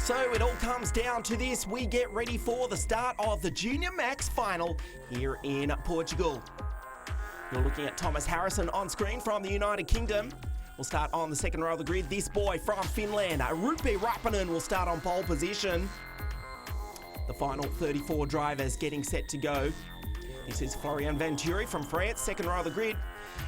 So it all comes down to this. We get ready for the start of the Junior Max final here in Portugal. You're looking at Thomas Harrison on screen from the United Kingdom. We'll start on the second row of the grid. This boy from Finland, Rupe Rapinen, will start on pole position. The final 34 drivers getting set to go. This is Florian Venturi from France, second row of the grid.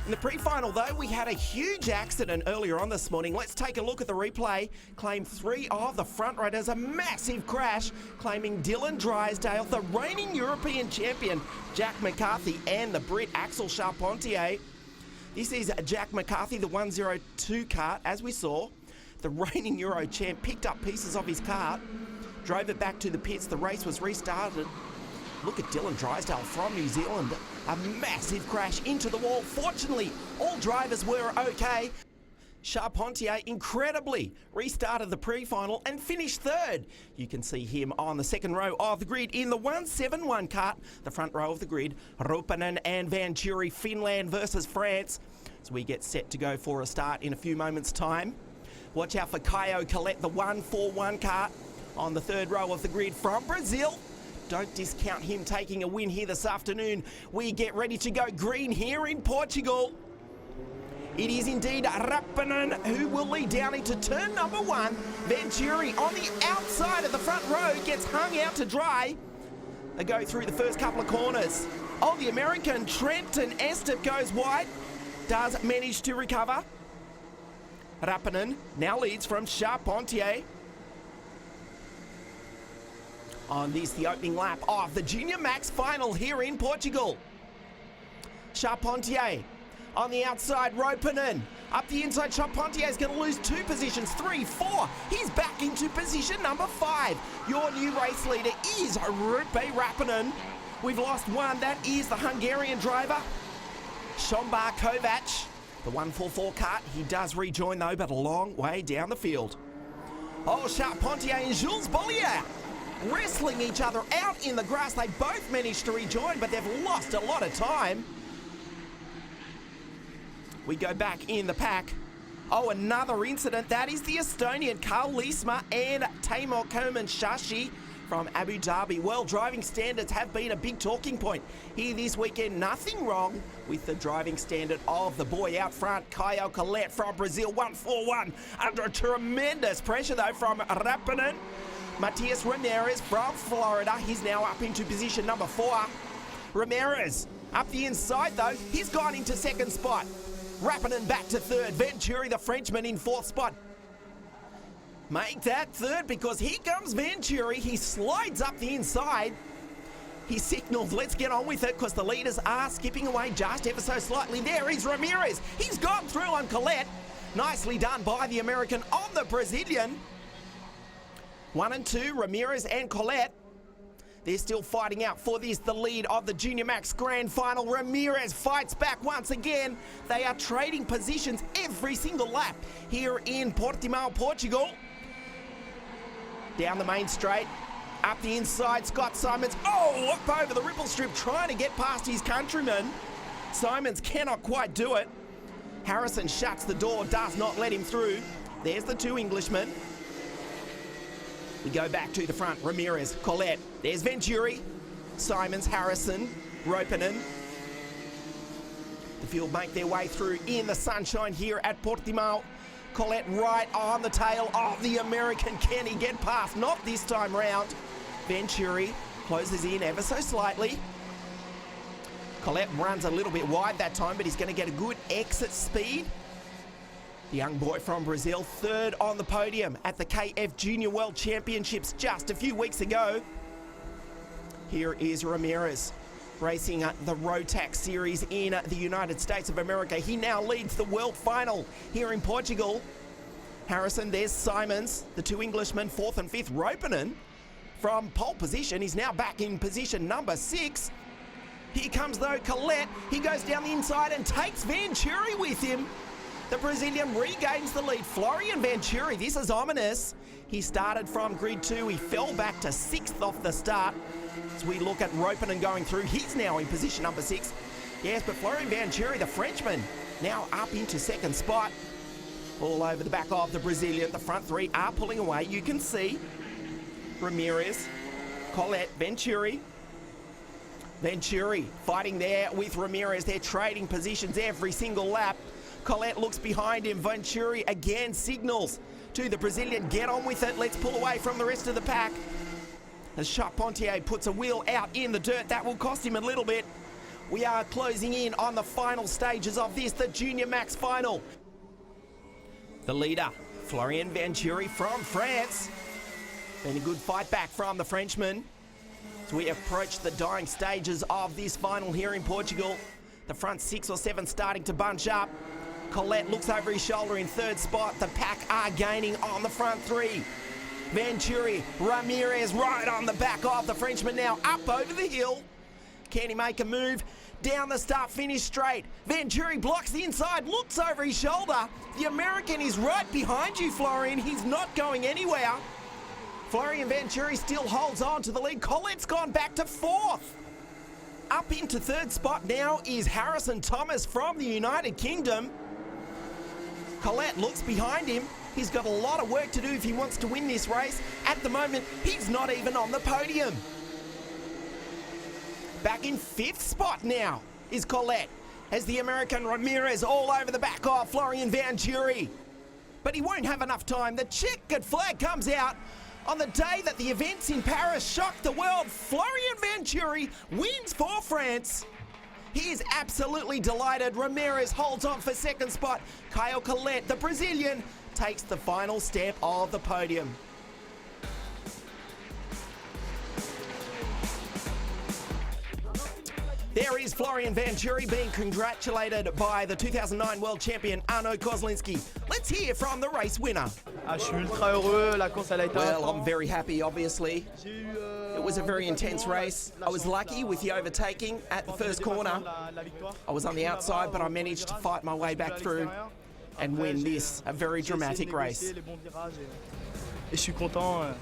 In the pre-final, though, we had a huge accident earlier on this morning. Let's take a look at the replay. Claim 3 of the front row. There's a massive crash, claiming Dylan Drysdale, the reigning European champion, Jack McCarthy, and the Brit Axel Charpentier. This is Jack McCarthy, the 102 kart, as we saw. The reigning Euro champ picked up pieces of his kart, drove it back to the pits. The race was restarted. Look at Dylan Drysdale from New Zealand. A massive crash into the wall. Fortunately, all drivers were okay. Charpentier incredibly restarted the pre-final and finished third. You can see him on the second row of the grid in the 171 kart. The front row of the grid, Rapinen and Venturi, Finland versus France. As we get set to go for a start in a few moments' time. Watch out for Caio Collet, the 141 kart, on the third row of the grid from Brazil. Don't discount him taking a win here this afternoon. We get ready to go green here in Portugal. It is indeed Rapinen who will lead down into turn number 1. Venturi on the outside of the front row gets hung out to dry. They go through the first couple of corners. Oh, the American Trenton Estep goes wide. Does manage to recover. Rapinen now leads from Charpentier. On this, the opening lap of the Junior Max final here in Portugal. Charpentier on the outside, Rapinen. Up the inside, Charpentier is going to lose 2 positions, 3, 4. He's back into position number 5. Your new race leader is Rupe Rapinen. We've lost 1, that is the Hungarian driver, Šombar Kovac. The 144 kart, he does rejoin though, but a long way down the field. Oh, Charpentier and Jules Bollier wrestling each other out in the grass. They both managed to rejoin, but they've lost a lot of time. We go back in the pack. Oh, another incident. That is the Estonian Carl Liesma and Taimur Shashi from Abu Dhabi. Well, driving standards have been a big talking point here this weekend. Nothing wrong with the driving standard of the boy out front, Caio Collet from Brazil, 141. Under tremendous pressure, though, from Rapinen. Matias Ramirez from Florida, he's now up into position number 4. Ramirez up the inside though, he's gone into second spot. Rapinen back to third. Venturi, the Frenchman, in 4th spot. Make that third because here comes Venturi. He slides up the inside. He signals, let's get on with it, because the leaders are skipping away just ever so slightly. There is Ramirez. He's gone through on Collet. Nicely done by the American on the Brazilian. 1 and 2, Ramirez and Collet. They're still fighting out for this, the lead of the Junior Max Grand Final. Ramirez fights back once again. They are trading positions every single lap here in Portimao, Portugal. Down the main straight, up the inside, Scott Simons. Oh, up over the ripple strip, trying to get past his countryman. Simons cannot quite do it. Harrison shuts the door, does not let him through. There's the 2 Englishmen. We go back to the front, Ramirez, Collet. There's Venturi, Simons, Harrison, Rapinen. The field make their way through in the sunshine here at Portimao. Collet right on the tail of the American. Can he get past? Not this time round. Venturi closes in ever so slightly. Collet runs a little bit wide that time, but he's going to get a good exit speed. The young boy from Brazil, 3rd on the podium at the KF Junior World Championships just a few weeks ago. Here is Ramirez racing the Rotax series in the United States of America. He now leads the world final here in Portugal. Harrison, there's Simons, the 2 Englishmen, 4th and 5th. Rapinen from pole position. He's now back in position number 6. Here comes, though, Collet. He goes down the inside and takes Venturi with him. The Brazilian regains the lead. Florian Venturi, this is ominous. He started from grid 2. He fell back to 6th off the start. As we look at Rapinen going through, he's now in position number 6. Yes, but Florian Venturi, the Frenchman, now up into 2nd spot. All over the back of the Brazilian. The front 3 are pulling away. You can see Ramirez, Colette, Venturi. Venturi fighting there with Ramirez. They're trading positions every single lap. Colette looks behind him. Venturi again signals to the Brazilian, get on with it. Let's pull away from the rest of the pack. As Charpentier puts a wheel out in the dirt, that will cost him a little bit. We are closing in on the final stages of this, the Junior Max final. The leader, Florian Venturi from France. Been a good fight back from the Frenchman. As we approach the dying stages of this final here in Portugal. The front 6 or 7 starting to bunch up. Colette looks over his shoulder in third spot. The pack are gaining on the front 3. Venturi, Ramirez right on the back of the Frenchman now, up over the hill. Can he make a move? Down the start, finish straight. Venturi blocks the inside, looks over his shoulder. The American is right behind you, Florian. He's not going anywhere. Florian Venturi still holds on to the lead. Colette's gone back to 4th. Up into 3rd spot now is Harrison Thomas from the United Kingdom. Colette looks behind him. He's got a lot of work to do if he wants to win this race. At the moment, he's not even on the podium. Back in 5th spot now is Colette, as the American Ramirez all over the back of Florian Venturi. But he won't have enough time. The checkered flag comes out. On the day that the events in Paris shocked the world, Florian Venturi wins for France. He is absolutely delighted. Ramirez holds on for 2nd spot. Kyle Colette, the Brazilian, takes the final step of the podium. There is Florian Venturi being congratulated by the 2009 world champion Arnaud Kozlinski. Let's hear from the race winner. Je suis ultra heureux, la course elle a été Well, I'm very happy, obviously. It was a very intense race. I was lucky with the overtaking at the first corner. I was on the outside, but I managed to fight my way back through and win this, a very dramatic race. Et je suis content.